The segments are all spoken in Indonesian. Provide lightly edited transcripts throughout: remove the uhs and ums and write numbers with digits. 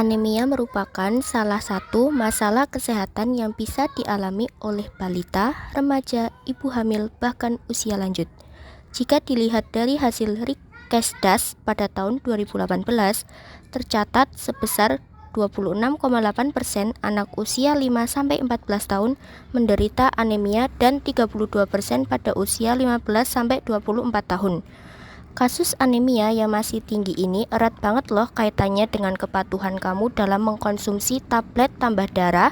Anemia merupakan salah satu masalah kesehatan yang bisa dialami oleh balita, remaja, ibu hamil, bahkan usia lanjut. Jika dilihat dari hasil Rikesdas pada tahun 2018, tercatat sebesar 26,8% anak usia 5-14 tahun menderita anemia dan 32% pada usia 15-24 tahun. Kasus anemia yang masih tinggi ini erat banget loh kaitannya dengan kepatuhan kamu dalam mengkonsumsi tablet tambah darah,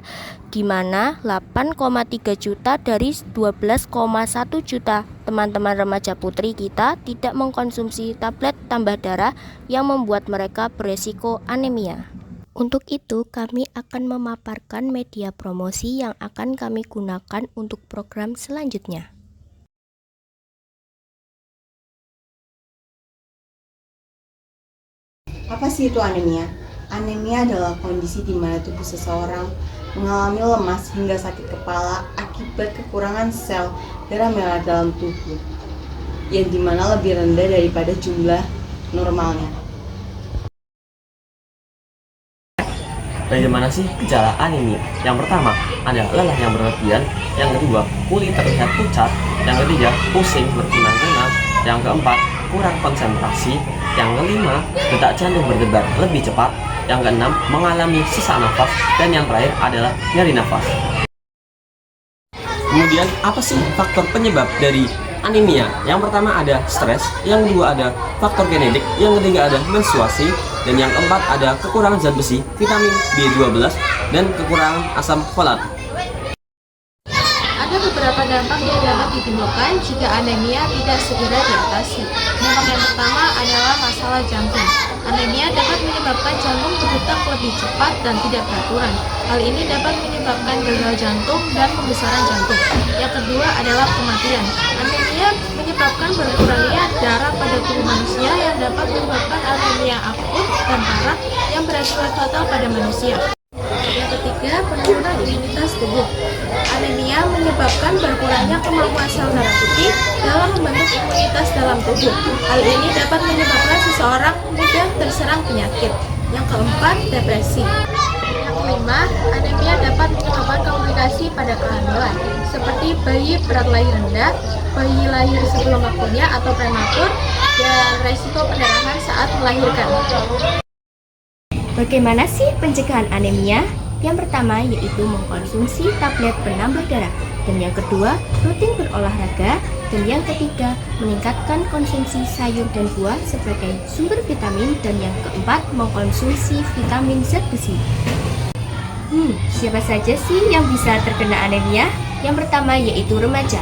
di mana 8,3 juta dari 12,1 juta teman-teman remaja putri kita tidak mengkonsumsi tablet tambah darah yang membuat mereka beresiko anemia. Untuk itu, kami akan memaparkan media promosi yang akan kami gunakan untuk program selanjutnya. Apa sih itu anemia? Anemia adalah kondisi di mana tubuh seseorang mengalami lemas hingga sakit kepala akibat kekurangan sel darah merah dalam tubuh, yang dimana lebih rendah daripada jumlah normalnya. Bagaimana sih gejala anemia? Yang pertama adalah lelah yang berlebihan, yang kedua kulit terlihat pucat, yang ketiga pusing berkunang-kunang, yang keempat kurang konsentrasi, yang kelima detak jantung berdebar lebih cepat, yang keenam mengalami sesak nafas, dan yang terakhir adalah nyeri nafas. Kemudian apa sih faktor penyebab dari anemia? Yang pertama ada stres, yang kedua ada faktor genetik, yang ketiga ada menstruasi, dan yang keempat ada kekurangan zat besi, vitamin B12, dan kekurangan asam folat. Ada beberapa dampak yang dapat ditimbulkan jika anemia tidak segera diatasi. Dampak yang pertama adalah masalah jantung. Anemia dapat menyebabkan jantung berdetak lebih cepat dan tidak beraturan. Hal ini dapat menyebabkan gagal jantung dan pembesaran jantung. Yang kedua adalah kematian. Anemia menyebabkan berkurangnya darah pada tubuh manusia yang dapat menyebabkan anemia akut dan parah yang berakibat fatal pada manusia. Yang ketiga, penurunan imunitas tubuh. Anemia menyebabkan berkurangnya kemampuan sel darah putih dalam membentuk imunitas dalam tubuh. Hal ini dapat menyebabkan seseorang mudah terserang penyakit. Yang keempat, depresi. Yang kelima, anemia dapat menyebabkan komplikasi pada kehamilan, seperti bayi berat lahir rendah, bayi lahir sebelum waktunya atau prematur, dan resiko pendarahan saat melahirkan. Bagaimana sih pencegahan anemia? Yang pertama yaitu mengkonsumsi tablet penambah darah, dan yang kedua rutin berolahraga, dan yang ketiga meningkatkan konsumsi sayur dan buah sebagai sumber vitamin, dan yang keempat mengkonsumsi vitamin zat besi. Siapa saja sih yang bisa terkena anemia? Yang pertama yaitu remaja.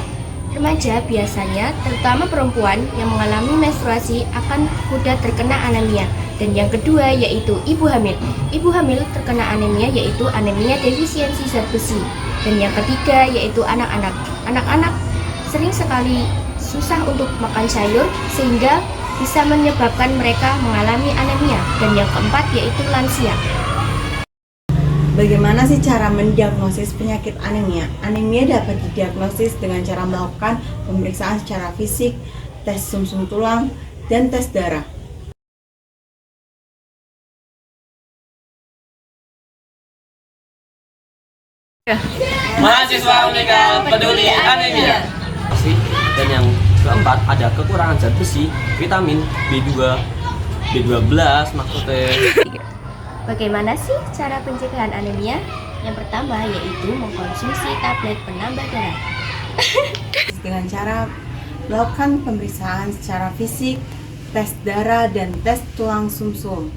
Remaja biasanya, terutama perempuan yang mengalami menstruasi, akan mudah terkena anemia. Dan yang kedua yaitu ibu hamil. Ibu hamil terkena anemia yaitu anemia defisiensi zat besi. Dan yang ketiga yaitu anak-anak. Anak-anak sering sekali susah untuk makan sayur sehingga bisa menyebabkan mereka mengalami anemia. Dan yang keempat yaitu lansia. Bagaimana sih cara mendiagnosis penyakit anemia? Anemia dapat didiagnosis dengan cara melakukan pemeriksaan secara fisik, tes sumsum tulang, dan tes darah. Mahasiswa Unika peduli anemia. Dan yang keempat ada kekurangan zat besi, vitamin B2, B12 maksudnya. Bagaimana sih cara pencegahan anemia? Yang pertama yaitu mengkonsumsi tablet penambah darah. Dengan cara melakukan pemeriksaan secara fisik, tes darah, dan tes tulang sumsum.